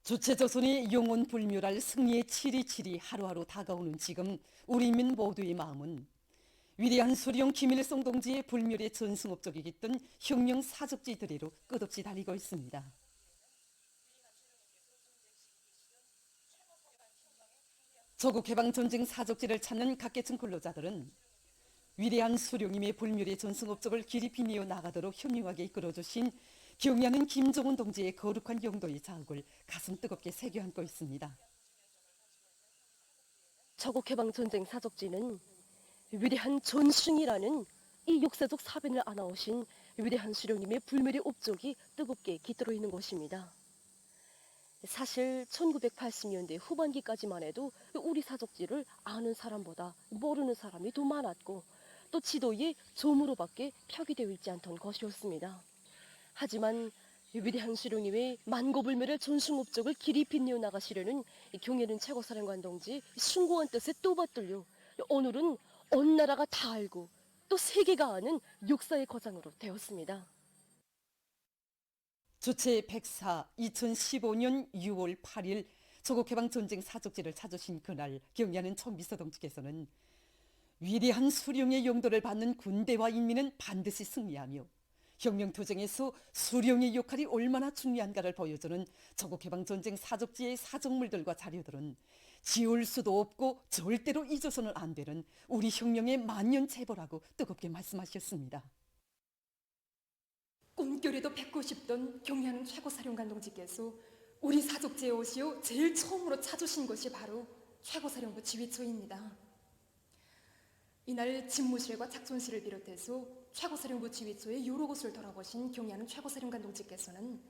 주체조선이 영원 불멸할 승리의 치리치리 하루하루 다가오는 지금 우리 민 모두의 마음은 위대한 수령 김일성 동지의 불멸의 전승업적이 깃든 혁명 사적지들에로 끝없이 달리고 있습니다. 조국 해방 전쟁 사적지를 찾는 각계층 근로자들은 위대한 수령님의 불멸의 전승업적을 길이 빛내어 나가도록 현명하게 이끌어주신 경의하는 김정은 동지의 거룩한 영도의 자욱을 가슴 뜨겁게 새겨안고 있습니다. 조국 해방 전쟁 사적지는 위대한 전승이라는 이 역사적 사변을 안아오신 위대한 수령님의 불멸의 업적이 뜨겁게 깃들어 있는 곳입니다. 사실 1980년대 후반기까지만 해도 우리 사적지를 아는 사람보다 모르는 사람이 더 많았고 또 지도에 점으로밖에 표기되어 있지 않던 것이었습니다. 하지만 위대한 수령님의 만고불멸의 전승 업적을 길이 빛내어 나가시려는 경애는 최고사령관 동지 숭고한 뜻에 또 받들려 오늘은 온 나라가 다 알고 또 세계가 아는 역사의 거장으로 되었습니다. 주체 104 2015년 6월 8일 조국해방 전쟁 사적지를 찾으신 그날 경의하는 총비서 동지께서는 위대한 수령의 용도를 받는 군대와 인민은 반드시 승리하며 혁명투쟁에서 수령의 역할이 얼마나 중요한가를 보여주는 조국해방 전쟁 사적지의 사적물들과 자료들은 지울 수도 없고 절대로 잊어서는 안 되는 우리 혁명의 만년체보라고 뜨겁게 말씀하셨습니다. 꿈결에도 뵙고 싶던 경의하는 최고사령관 동지께서 우리 사족지에 오시어 제일 처음으로 찾으신 것이 바로 최고사령부 지휘처입니다. 이날 집무실과 작전실을 비롯해서 최고사령부 지휘처의 여러 곳을 돌아보신 경의하는 최고사령관 동지께서는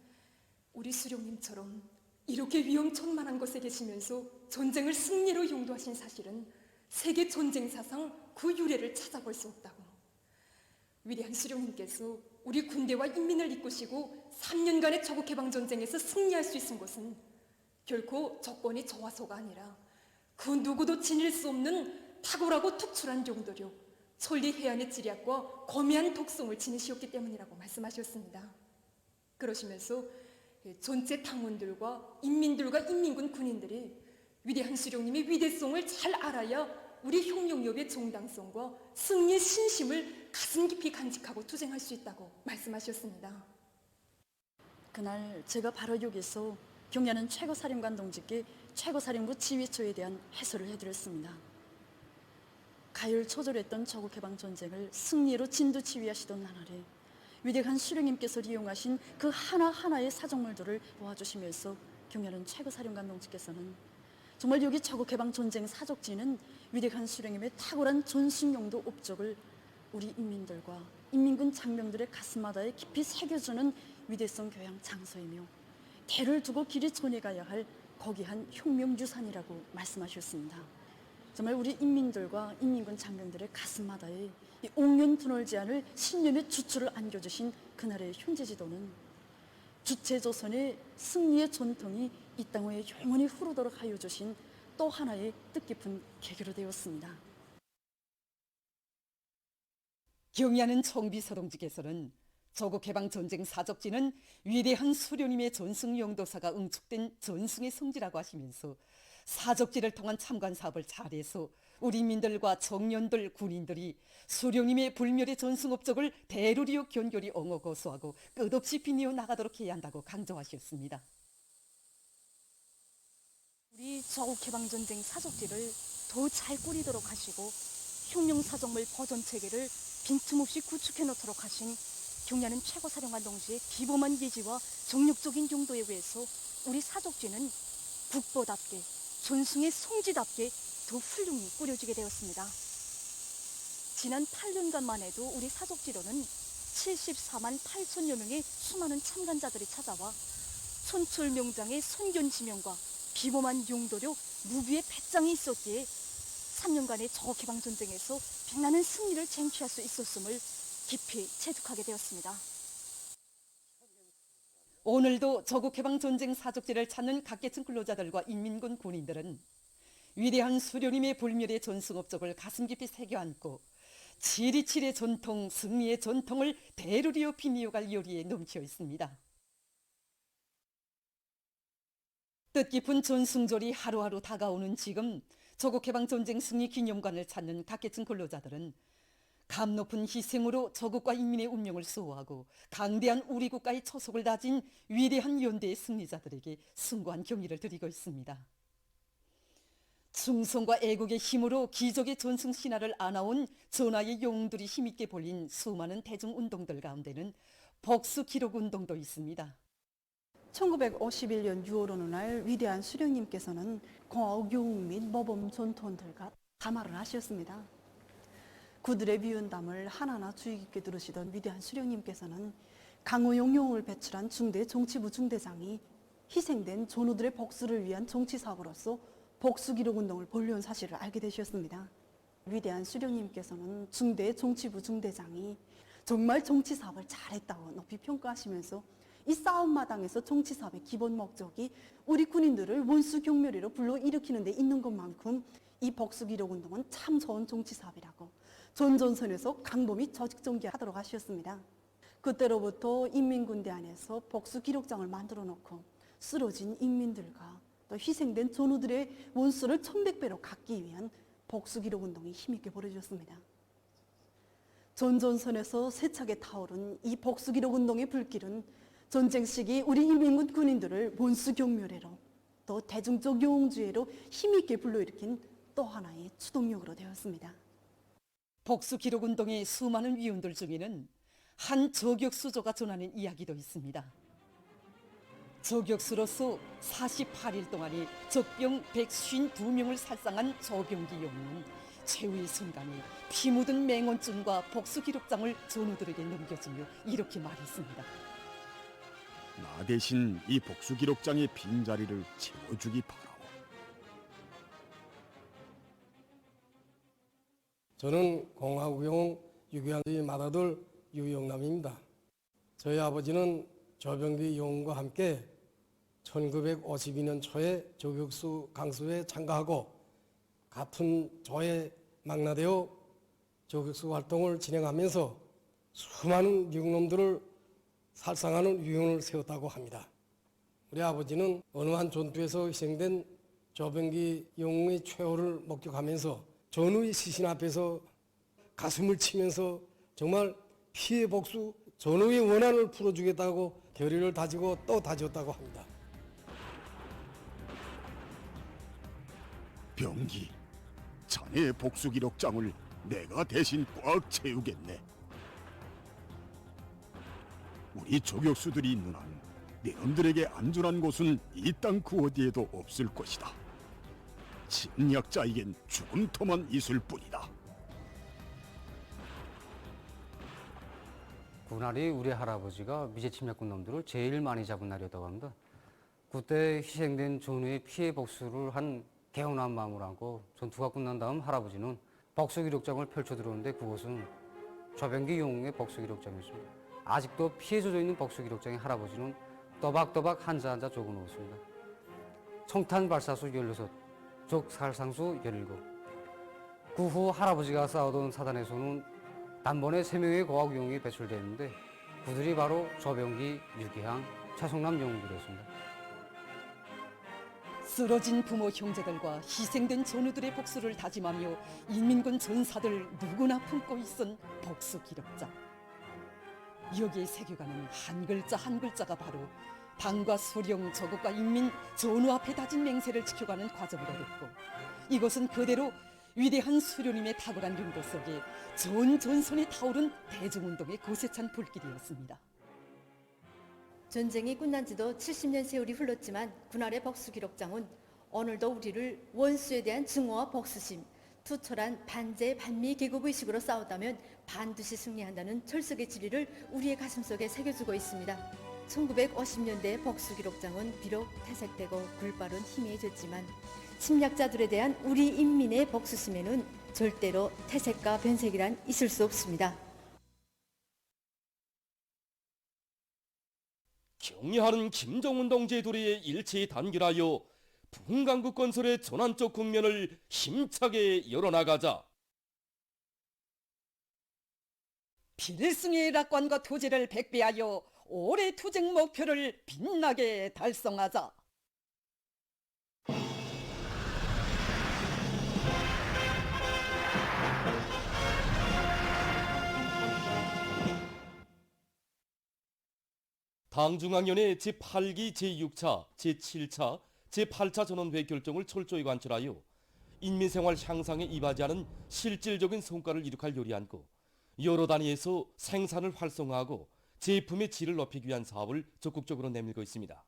우리 수령님처럼 이렇게 위험천만한 곳에 계시면서 전쟁을 승리로 용도하신 사실은 세계 전쟁사상 그 유례를 찾아볼 수 없다고, 위대한 수령님께서 우리 군대와 인민을 이끄시고 3년간의 조국해방전쟁에서 승리할 수 있은 것은 결코 조건이 좋아서가 아니라 그 누구도 지닐 수 없는 탁월하고 특출한 용도력, 천리 해안의 지략과 거미한 독성을 지니시었기 때문이라고 말씀하셨습니다. 그러시면서 전체 당원들과 인민들과 인민군 군인들이 위대한 수령님의 위대성을 잘 알아야 우리 혁명협의 정당성과 승리의 신심을 가슴 깊이 간직하고 투쟁할 수 있다고 말씀하셨습니다. 그날 제가 바로 여기서 경의하는 최고사령관 동지께 최고사령부 지휘처에 대한 해설을 해드렸습니다. 가열초절했던 조국해방전쟁을 승리로 진두지휘하시던 나날에 위대한 수령님께서 이용하신 그 하나하나의 사정물들을 보아주시면서 경의하는 최고사령관 동지께서는 정말 여기 조국해방전쟁 사적지는 위대한 수령님의 탁월한 전승용도 업적을 우리 인민들과 인민군 장병들의 가슴마다에 깊이 새겨주는 위대성 교양 장소이며 대를 두고 길이 전해가야 할 거기한 혁명유산이라고 말씀하셨습니다. 정말 우리 인민들과 인민군 장병들의 가슴마다에 이 옥년 드놀지 않을 신념의 주추를 안겨주신 그날의 현재지도는 주체조선의 승리의 전통이 이 땅에 영원히 흐르도록 하여 주신 또 하나의 뜻깊은 계기로 되었습니다. 경의하는 총비서 동지께서는 조국해방전쟁 사적지는 위대한 수령님의 전승용도사가 응축된 전승의 성지라고 하시면서 사적지를 통한 참관 사업을 잘해서 우리 민들과 청년들, 군인들이 수령님의 불멸의 전승업적을 대루리오 견결히 엉어 고소하고 끝없이 빛내어 나가도록 해야 한다고 강조하셨습니다. 우리 조국해방전쟁 사적지를 더 잘 꾸리도록 하시고 혁명사정물 버전체계를 빈틈없이 구축해 놓도록 하신 경의하는 최고사령관 동지의 비범한 예지와 정력적인 용도에 의해서 우리 사적지는 국보답게 전승의 성지답게 더 훌륭히 꾸려지게 되었습니다. 지난 8년간만 해도 우리 사적지로는 74만 8천여 명의 수많은 참관자들이 찾아와 천출명장의 선견지명과 비범한 용도력, 무비의 배짱이 있었기에 3년간의 조국해방전쟁에서 빛나는 승리를 쟁취할 수 있었음을 깊이 체득하게 되었습니다. 오늘도 조국해방전쟁 사적지를 찾는 각계층 근로자들과 인민군 군인들은 위대한 수령님의 불멸의 전승업적을 가슴 깊이 새겨안고 치리치리의 전통, 승리의 전통을 대루리오 빛내어갈 요리에 넘쳐 있습니다. 뜻깊은 전승절이 하루하루 다가오는 지금 조국해방전쟁 승리 기념관을 찾는 각계층 근로자들은 감 높은 희생으로 조국과 인민의 운명을 수호하고 강대한 우리 국가의 초석을 다진 위대한 연대의 승리자들에게 숭고한 경의를 드리고 있습니다. 충성과 애국의 힘으로 기적의 전승 신화를 안아온 전하의 영웅들이 힘있게 벌린 수많은 대중운동들 가운데는 복수기록운동도 있습니다. 1951년 6월 어느 날 위대한 수령님께서는 공화국 영웅 및 모범 전통들과 담화를 하셨습니다. 그들의 미운담을 하나하나 주의 깊게 들으시던 위대한 수령님께서는 강호용 영웅을 배출한 중대 정치부 중대장이 희생된 전우들의 복수를 위한 정치사업으로서 복수기록운동을 벌려온 사실을 알게 되셨습니다. 위대한 수령님께서는 중대 정치부 중대장이 정말 정치사업을 잘했다고 높이 평가하시면서 이 싸움마당에서 정치사업의 기본 목적이 우리 군인들을 원수 경멸회로 불러일으키는 데 있는 것만큼 이 복수기록운동은 참 좋은 정치사업이라고 전전선에서 강범위 조직정기하도록 하셨습니다. 그때로부터 인민군대 안에서 복수기록장을 만들어 놓고 쓰러진 인민들과 또 희생된 전우들의 원수를 1100배로 갚기 위한 복수기록운동이 힘있게 벌어졌습니다. 전전선에서 세차게 타오른 이 복수기록운동의 불길은 전쟁 시기 우리 인민군 군인들을 원수 경멸회로 또 대중적 영웅주의로 힘있게 불러일으킨 또 하나의 추동력으로 되었습니다. 복수기록운동의 수많은 위원들 중에는 한 저격수조가 전하는 이야기도 있습니다. 저격수로서 48일 동안에 적병 152명을 살상한 조병기 영웅은 최후의 순간에 피 묻은 맹원증과 복수기록장을 전우들에게 넘겨주며 이렇게 말했습니다. 나 대신 이 복수기록장의 빈자리를 채워주기 바라오. 저는 공화국영 유교한의 맏아들 유영남입니다. 저희 아버지는 조병기 영웅과 함께 1952년 초에 저격수 강수에 참가하고 같은 조에 망라되어 저격수 활동을 진행하면서 수많은 미국놈들을 살상하는 위원을 세웠다고 합니다. 우리 아버지는 어느 한 전투에서 희생된 조병기 영웅의 최후를 목격하면서 전우의 시신 앞에서 가슴을 치면서 정말 피해 복수, 전우의 원한을 풀어주겠다고 결의를 다지고 또 다졌다고 합니다. 병기, 자네의 복수기록장을 내가 대신 꽉 채우겠네. 우리 저격수들이 있는 한 네놈들에게 안전한 곳은 이 땅 그 어디에도 없을 것이다. 침략자에겐 죽음터만 있을 뿐이다. 그날이 우리 할아버지가 미제 침략군 놈들을 제일 많이 잡은 날이었다고 합니다. 그때 희생된 전우의 피해 복수를 한 개운한 마음을 안고 전투가 끝난 다음 할아버지는 복수기록장을 펼쳐들었는데 그것은 조병기 영웅의 복수기록장이었습니다. 아직도 피해 젖어 있는 복수기록장에 할아버지는 또박또박 한자 한자 적어 놓았습니다. 청탄 발사수 16, 적 살상수 17. 그 후 할아버지가 싸우던 사단에서는 단번에 3명의 고아국 영웅이 배출됐는데 그들이 바로 조병기, 유기항, 최성남 영웅들이었습니다. 쓰러진 부모 형제들과 희생된 전우들의 복수를 다짐하며 인민군 전사들 누구나 품고 있은 복수기록장. 여기에 새겨가는 한 글자 한 글자가 바로 당과 수령, 조국과 인민, 전우 앞에 다진 맹세를 지켜가는 과정이라 했고 이것은 그대로 위대한 수료님의 탁월한 용도 속에 전전선에 타오른 대중운동의 고세찬 불길이었습니다. 전쟁이 끝난 지도 70년 세월이 흘렀지만 그날의 복수기록장은 오늘도 우리를 원수에 대한 증오와 복수심, 투철한 반제, 반미 계급의식으로 싸웠다면 반드시 승리한다는 철석의 진리를 우리의 가슴속에 새겨주고 있습니다. 1950년대 복수기록장은 비록 퇴색되고 굴바른 희미해졌지만 침략자들에 대한 우리 인민의 복수심에는 절대로 퇴색과 변색이란 있을 수 없습니다. 경애하는 김정은 동지의 도리에 일체히 단결하여 분강국 건설의 전환적 국면을 힘차게 열어나가자. 필승의 낙관과 토지를 백배하여 올해 투쟁 목표를 빛나게 달성하자. 당중앙위원회 제8기 제6차, 제7차, 제8차 전원회 결정을 철저히 관철하여 인민생활 향상에 이바지하는 실질적인 성과를 이룩할 요리안고 여러 단위에서 생산을 활성화하고 제품의 질을 높이기 위한 사업을 적극적으로 내밀고 있습니다.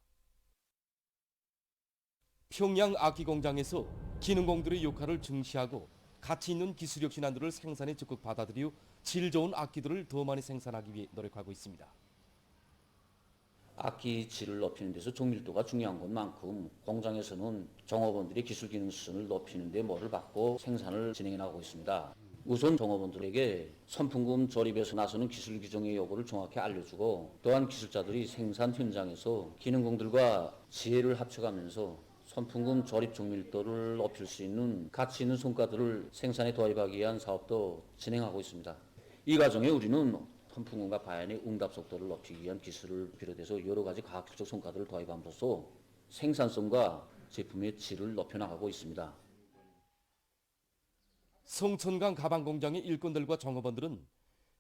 평양 악기 공장에서 기능공들의 역할을 증시하고 가치 있는 기술력 신안들을 생산에 적극 받아들여 질 좋은 악기들을 더 많이 생산하기 위해 노력하고 있습니다. 악기 질을 높이는 데서 종밀도가 중요한 것만큼 공장에서는 종업원들의 기술 기능 수준을 높이는 데 모를 받고 생산을 진행해 나가고 있습니다. 우선 종업원들에게 선풍금 조립에서 나서는 기술 규정의 요구를 정확히 알려주고 또한 기술자들이 생산 현장에서 기능공들과 지혜를 합쳐가면서 선풍금 조립 정밀도를 높일 수 있는 가치 있는 성과들을 생산에 도입하기 위한 사업도 진행하고 있습니다. 이 과정에 우리는 선풍금과 바연의 응답 속도를 높이기 위한 기술을 비롯해서 여러 가지 과학기술적 성과들을 도입함으로써 생산성과 제품의 질을 높여나가고 있습니다. 성천강 가방공장의 일꾼들과 종업원들은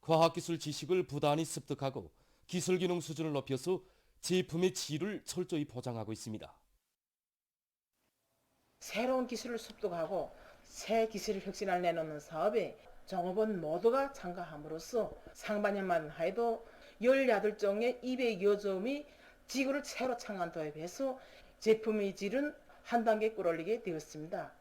과학기술 지식을 부단히 습득하고 기술기능 수준을 높여서 제품의 질을 철저히 보장하고 있습니다. 새로운 기술을 습득하고 새 기술을 혁신을 내놓는 사업에 종업원 모두가 참가함으로써 상반년만 해도 18종의 200여 점이 지구를 새로 창안 도입해서 제품의 질은 한 단계 끌어올리게 되었습니다.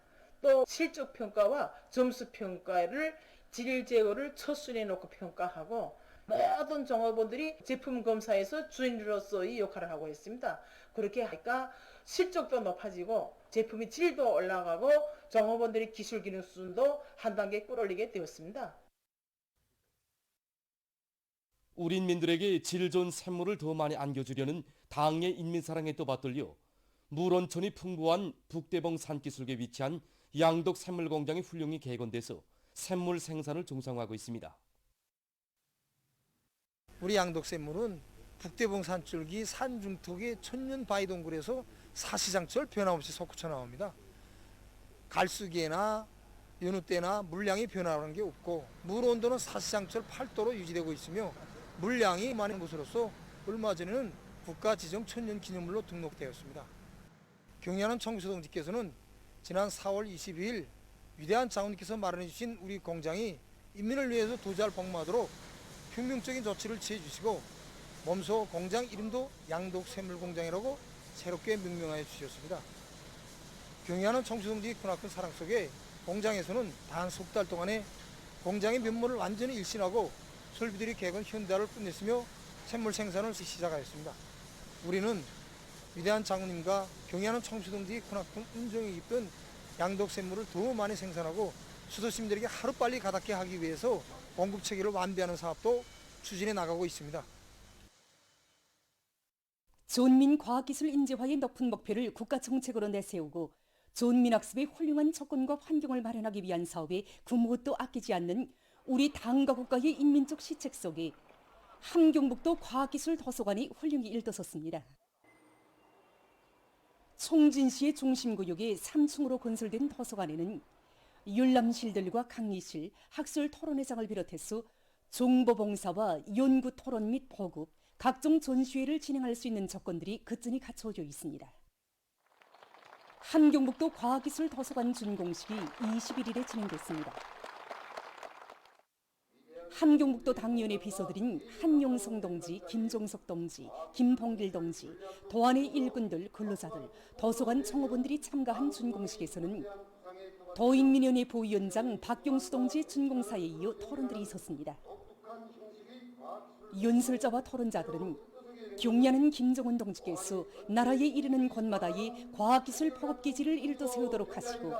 또 실적 평가와 점수 평가를 질 제고를 첫 순위에 놓고 평가하고 모든 종업원들이 제품 검사에서 주인으로서의 역할을 하고 있습니다. 그렇게 하니까 실적도 높아지고 제품의 질도 올라가고 종업원들의 기술 기능 수준도 한 단계 끌어올리게 되었습니다. 우리 인민들에게 질 좋은 샘물을 더 많이 안겨주려는 당의 인민사랑에 또 받들려 물온천이 풍부한 북대봉 산기슭에 위치한 양덕 샘물공장의 훌륭히 개건돼서 샘물 생산을 정상화하고 있습니다. 우리 양덕샘물은 북대봉 산줄기 산중턱의 천년 바위동굴에서 사시장철 변함없이 솟구쳐 나옵니다. 갈수기에나 여느 때나 물량이 변화하는 게 없고 물 온도는 사시장철 8도로 유지되고 있으며 물량이 많은 곳으로서 얼마 전에는 국가지정 천년기념물로 등록되었습니다. 경의하는 청수동지께서는 지난 4월 22일 위대한 장군님께서 마련해 주신 우리 공장이 인민을 위해서 도잘 복무하도록 혁명적인 조치를 취해 주시고 몸소 공장 이름도 양덕샘물공장이라고 새롭게 명명하여 주셨습니다. 경의하는 청수동지 크나큰 사랑 속에 공장에서는 단 석 달 동안에 공장의 면모를 완전히 일신하고 설비들이 개건 현대화를 끝냈으며 샘물 생산을 시작하였습니다. 우리는 위대한 장군님과 경의하는 청수동지 크나큰 은정이 입던 양덕샘물을 더 많이 생산하고 수도시민들에게 하루빨리 가닿게 하기 위해서 공급체계를 완비하는 사업도 추진해 나가고 있습니다. 존민 과학기술 인재화의 높은 목표를 국가 정책으로 내세우고 존민학습의 훌륭한 조건과 환경을 마련하기 위한 사업에 그 무엇도 아끼지 않는 우리 당과 국가의 인민적 시책 속에 함경북도 과학기술 도서관이 훌륭히 일떠섰습니다. 총진시의 중심구역에 3층으로 건설된 도서관에는 열람실들과 강의실, 학술 토론회장을 비롯해서 정보봉사와 연구 토론 및 보급, 각종 전시회를 진행할 수 있는 조건들이 그전이 갖춰져 있습니다. 함경북도 과학기술 도서관 준공식이 21일에 진행됐습니다. 함경북도 당위원회 비서들인 한용성 동지, 김종석 동지, 김봉길 동지, 도안의 일꾼들, 근로자들, 도서관 총업원들이 참가한 준공식에서는 도인민연회 부위원장 박경수 동지 준공사에 이어 토론들이 있었습니다. 연설자와 토론자들은 경례하는 김정은 동지께서 나라에 이르는 곳마다의 과학기술 포급기지를 일도 세우도록 하시고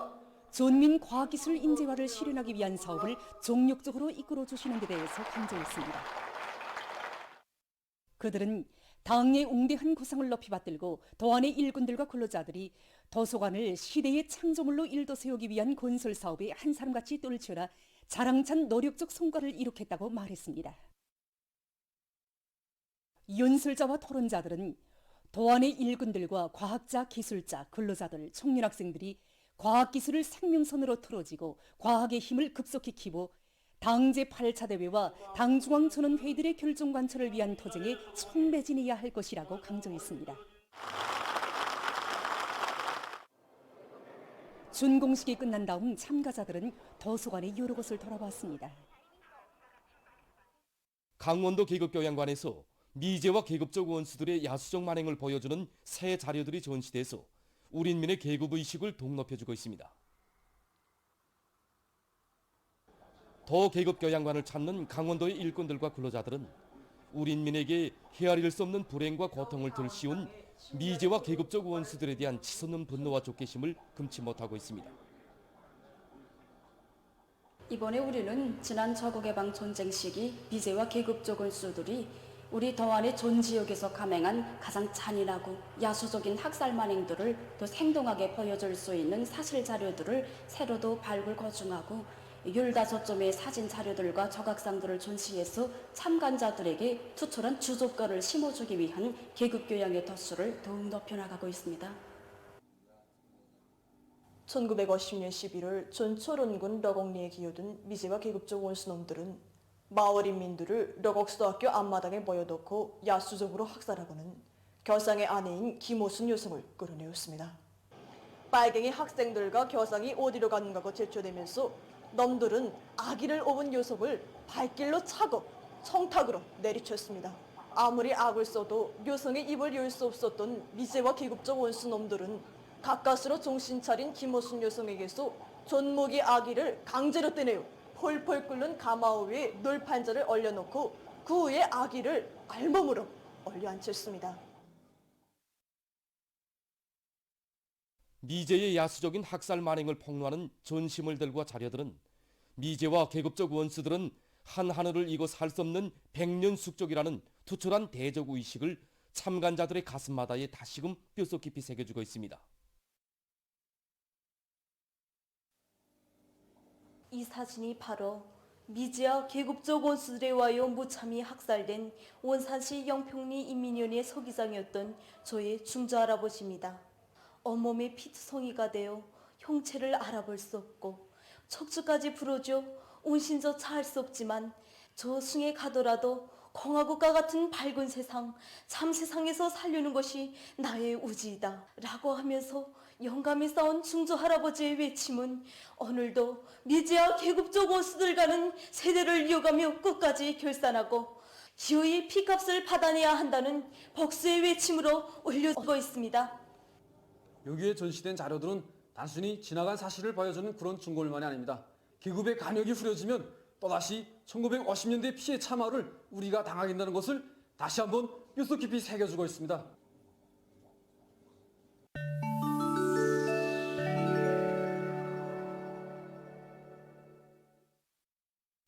전민 과학기술 인재화를 실현하기 위한 사업을 종력적으로 이끌어 주시는 데 대해서 강조했습니다. 그들은 당의 웅대한 구상을 높이 받들고 도안의 일꾼들과 근로자들이 도서관을 시대의 창조물로 일도 세우기 위한 건설 사업에 한 사람같이 떨치어라 자랑찬 노력적 성과를 이룩했다고 말했습니다. 연설자와 토론자들은 도안의 일꾼들과 과학자, 기술자, 근로자들, 청년학생들이 과학기술을 생명선으로 틀어지고 과학의 힘을 급속히 키워 당 제8차 대회와 당 중앙천원회의들의 결정 관철을 위한 투쟁에 총매진해야 할 것이라고 강조했습니다. 준공식이 끝난 다음 참가자들은 도서관의 여러 곳을 돌아봤습니다. 강원도 계급교양관에서 미제와 계급적 원수들의 야수적 만행을 보여주는 새 자료들이 전시돼서 우리 인민의 계급의식을 동높여주고 있습니다. 더 계급교양관을 찾는 강원도의 일꾼들과 근로자들은 우리 인민에게 헤아릴 수 없는 불행과 고통을 들씌운 미제와 계급적 원수들에 대한 치솟는 분노와 족개심을 금치 못하고 있습니다. 이번에 우리는 지난 저국해방 전쟁 시기 미제와 계급적 원수들이 우리 더안의 전 지역에서 감행한 가장 잔인하고 야수적인 학살 만행들을 더 생동하게 보여줄 수 있는 사실 자료들을 새로도 발굴 거중하고 15점의 사진 자료들과 조각상들을 전시해서 참관자들에게 투철한 주족권을 심어주기 위한 계급교양의 덧수를 더욱 높여나가고 있습니다. 1950년 11월 전초론군 러곡리에 기어든 미제와 계급적 원수놈들은 마을 인민들을 러곡수도학교 앞마당에 모여놓고 야수적으로 학살하고는 교상의 아내인 김호순 여성을 끌어내었습니다. 빨갱이 학생들과 교상이 어디로 가는가고 제초되면서 놈들은 아기를 업은 여성을 발길로 차고 청탁으로 내리쳤습니다. 아무리 악을 써도 여성의 입을 열 수 없었던 미제와 계급적 원수놈들은 가까스로 정신 차린 김호순 여성에게서 존목이 아기를 강제로 떼내어 폴폴 끓는 가마우 위에 널판자를 얼려놓고 그 위에 아기를 알몸으로 올려앉혔습니다. 미제의 야수적인 학살 만행을 폭로하는 전시물들과 자료들은 미제와 계급적 원수들은 한 하늘을 이고 살 수 없는 백년 숙적이라는 투철한 대적 의식을 참관자들의 가슴마다에 다시금 뼛속 깊이 새겨주고 있습니다. 이 사진이 바로 미제와 계급적 원수들에 의하여 무참히 학살된 원산시 영평리 인민위원회 서기장이었던 저의 중조할아버지입니다. 온몸에 피투성이가 되어 형체를 알아볼 수 없고 척추까지 부러져 온신조차 할 수 없지만 저 승에 가더라도 공화국과 같은 밝은 세상, 참 세상에서 살려는 것이 나의 우지이다 라고 하면서 영감히 싸운 중조 할아버지의 외침은 오늘도 미제와 계급적 원수들과는 세대를 이어가며 끝까지 결산하고 기어이 피값을 받아내야 한다는 복수의 외침으로 울려지고 있습니다. 여기에 전시된 자료들은 단순히 지나간 사실을 보여주는 그런 증거물만이 아닙니다. 계급의 간역이 후려지면 또다시 1950년대 피해 참화를 우리가 당하게 된다는 것을 다시 한번 뼛속 깊이 새겨주고 있습니다.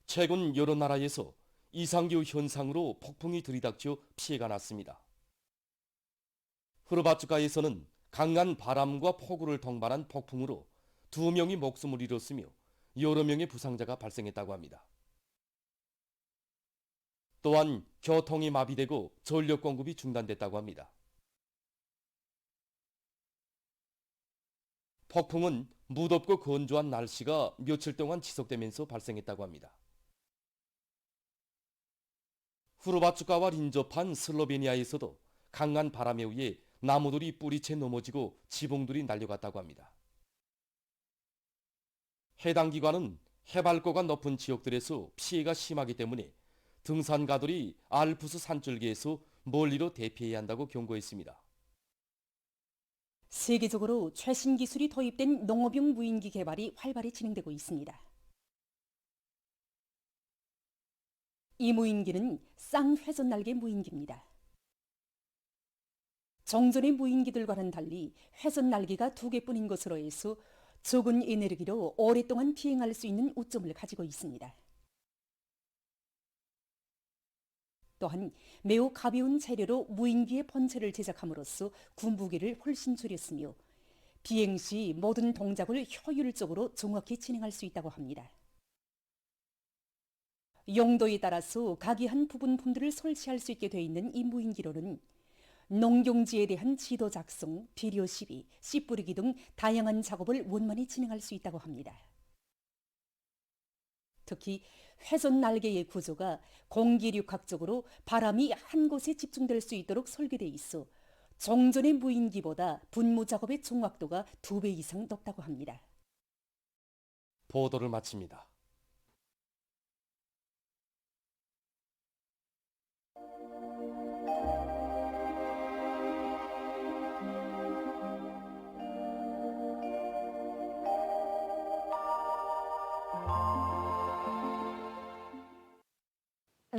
최근 여러 나라에서 이상기후 현상으로 폭풍이 들이닥쳐 피해가 났습니다. 흐르바츠카에서는 강한 바람과 폭우를 동반한 폭풍으로 2명이 목숨을 잃었으며 여러 명의 부상자가 발생했다고 합니다. 또한 교통이 마비되고 전력 공급이 중단됐다고 합니다. 폭풍은 무덥고 건조한 날씨가 며칠 동안 지속되면서 발생했다고 합니다. 후르바츠카와 인접한 슬로베니아에서도 강한 바람에 의해 나무들이 뿌리채 넘어지고 지붕들이 날려갔다고 합니다. 해당 기관은 해발고가 높은 지역들에서 피해가 심하기 때문에 등산가들이 알프스 산줄기에서 멀리로 대피해야 한다고 경고했습니다. 세계적으로 최신 기술이 도입된 농업용 무인기 개발이 활발히 진행되고 있습니다. 이 무인기는 쌍회전날개 무인기입니다. 정전의 무인기들과는 달리 회전날개가 2개뿐인 것으로 해서 적은 에너지로 오랫동안 비행할 수 있는 우점을 가지고 있습니다. 또한 매우 가벼운 재료로 무인기의 본체를 제작함으로써 군부기를 훨씬 줄였으며 비행 시 모든 동작을 효율적으로 정확히 진행할 수 있다고 합니다. 용도에 따라서 각이한 부분품들을 설치할 수 있게 되어 있는 이 무인기로는 농경지에 대한 지도 작성, 비료 시비, 씨 뿌리기 등 다양한 작업을 원만히 진행할 수 있다고 합니다. 특히 회전 날개의 구조가 공기륙학적으로 바람이 한 곳에 집중될 수 있도록 설계돼 있어 정전의 무인기보다 분무 작업의 정확도가 2배 이상 높다고 합니다. 보도를 마칩니다.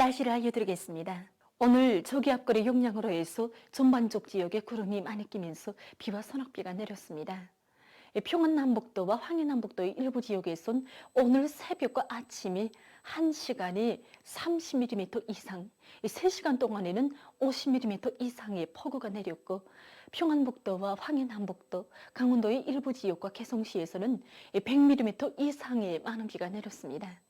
날씨를 알려드리겠습니다. 오늘 저기압골의 영향으로 해서 전반적 지역에 구름이 많이 끼면서 비와 소낙비가 내렸습니다. 평안남북도와 황해남북도의 일부 지역에선 오늘 새벽과 아침에 1시간에 30mm 이상, 3시간 동안에는 50mm 이상의 폭우가 내렸고 평안북도와 황해남북도, 강원도의 일부 지역과 개성시에서는 100mm 이상의 많은 비가 내렸습니다.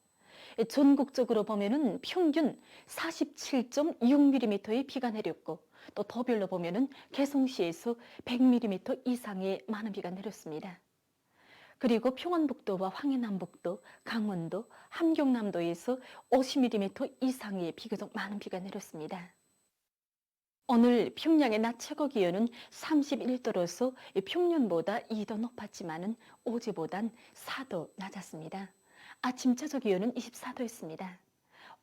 전국적으로 보면은 평균 47.6mm의 비가 내렸고 또 도별로 보면은 개성시에서 100mm 이상의 많은 비가 내렸습니다. 그리고 평안북도와 황해남북도, 강원도, 함경남도에서 50mm 이상의 비교적 많은 비가 내렸습니다. 오늘 평양의 낮 최고 기온은 31도로서 평년보다 2도 높았지만은 어제보단 4도 낮았습니다. 아침 최저 기온은 24도였습니다.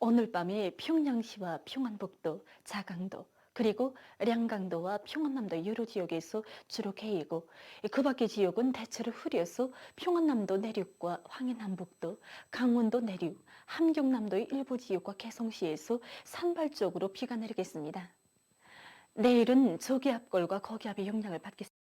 오늘 밤에 평양시와 평안북도, 자강도, 그리고 량강도와 평안남도 여러 지역에서 주로 개이고 그 밖의 지역은 대체로 흐려서 평안남도 내륙과 황해남북도, 강원도 내륙, 함경남도의 일부 지역과 개성시에서 산발적으로 비가 내리겠습니다. 내일은 저기압골과 고기압의 영향을 받겠습니다.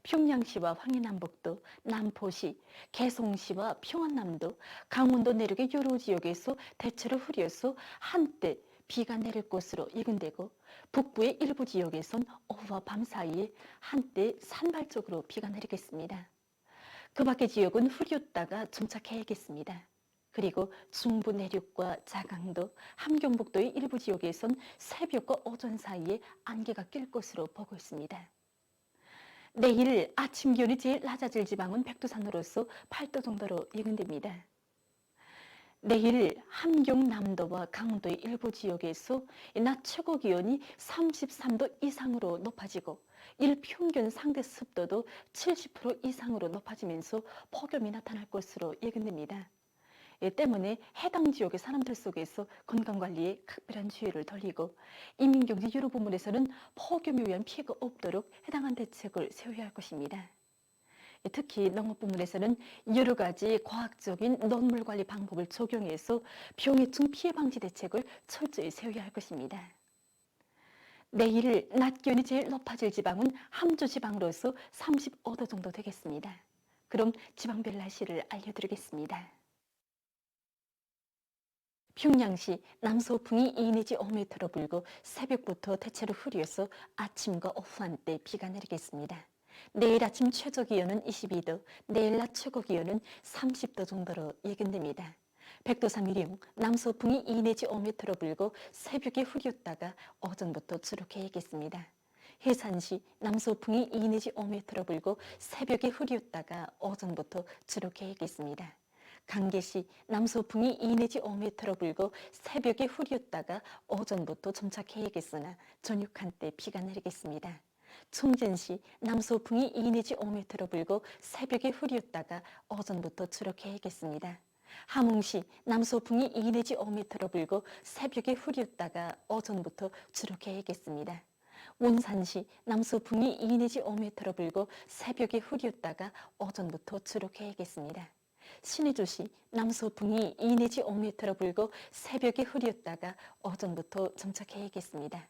평양시와 황해남북도, 남포시, 개성시와 평안남도, 강원도 내륙의 여러 지역에서 대체로 흐려서 한때 비가 내릴 것으로 예견되고 북부의 일부 지역에선 오후와 밤 사이에 한때 산발적으로 비가 내리겠습니다. 그 밖의 지역은 흐렸다가 점차 개겠습니다. 그리고 중부 내륙과 자강도, 함경북도의 일부 지역에선 새벽과 오전 사이에 안개가 낄 것으로 보고 있습니다. 내일 아침 기온이 제일 낮아질 지방은 백두산으로서 8도 정도로 예견됩니다. 내일 함경남도와 강원도의 일부 지역에서 낮 최고 기온이 33도 이상으로 높아지고 일평균 상대 습도도 70% 이상으로 높아지면서 폭염이 나타날 것으로 예견됩니다. 이 때문에 해당 지역의 사람들 속에서 건강관리에 각별한 주의를 돌리고 인민경제 여러 부문에서는 폭염에 의한 피해가 없도록 해당한 대책을 세워야 할 것입니다. 특히 농업 부문에서는 여러 가지 과학적인 농물 관리 방법을 적용해서 병해충 피해 방지 대책을 철저히 세워야 할 것입니다. 내일 낮 기온이 제일 높아질 지방은 함주 지방으로서 35도 정도 되겠습니다. 그럼 지방별 날씨를 알려드리겠습니다. 평양시 남서풍이 2 내지 5m로 불고 새벽부터 대체로 흐려서 아침과 오후 한때 비가 내리겠습니다. 내일 아침 최저 기온은 22도, 내일 낮 최고 기온은 30도 정도로 예견됩니다. 백두산 위령 남서풍이 2 내지 5m로 불고 새벽에 흐렸다가 오전부터 주로 개겠습니다. 해산시 남서풍이 2 내지 5m로 불고 새벽에 흐렸다가 오전부터 주로 개겠습니다. 강계시 남서풍이 2 내지 5m로 불고 새벽에 흐렸다가 오전부터 점차 개겠으나 저녁 한때 비가 내리겠습니다. 총진시 남서풍이 2 내지 5m로 불고 새벽에 흐렸다가 오전부터 주로 개겠습니다. 함흥시 남서풍이 2 내지 5m로 불고 새벽에 흐렸다가 오전부터 주로 개겠습니다. 원산시 남서풍이 2 내지 5m로 불고 새벽에 흐렸다가 오전부터 주로 개겠습니다. 신의주시 남서풍이 2 내지 5m로 불고 새벽에 흐렸다가 오전부터 점차 개겠습니다.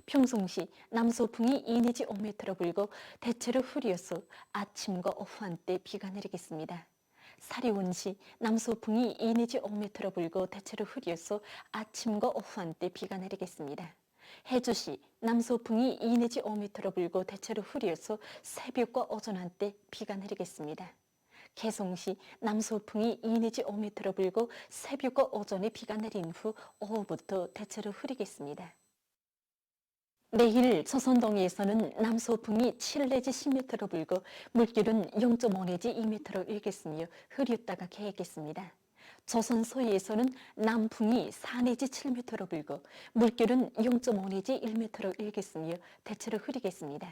평송시 남서풍이 2 내지 5m로 불고 대체로 흐려서 아침과 오후 한때 비가 내리겠습니다. 사리원시 남서풍이 2 내지 5m로 불고 대체로 흐려서 아침과 오후 한때 비가 내리겠습니다. 해주시 남서풍이 2 내지 5m로 불고 대체로 흐려서 새벽과 오전 한때 비가 내리겠습니다. 개성시 남서풍이 2 내지 5m로 불고 새벽과 오전에 비가 내린 후 오후부터 대체로 흐리겠습니다. 내일 조선동해에서는 남서풍이 7 내지 10m로 불고 물길은 0.5 내지 2m로 일겠으며 흐렸다가 개겠습니다. 조선 서해에서는 남풍이 4 내지 7m로 불고 물결은 0.5 내지 1m로 일겠으며 대체로 흐리겠습니다.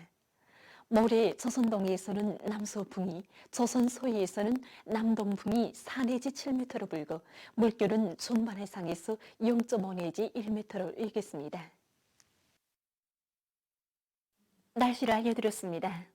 모레 조선 동해에서는 남서풍이, 조선 서해에서는 남동풍이 4 내지 7m로 불고 물결은 중반 해상에서 0.5 내지 1m로 일겠습니다. 날씨를 알려드렸습니다.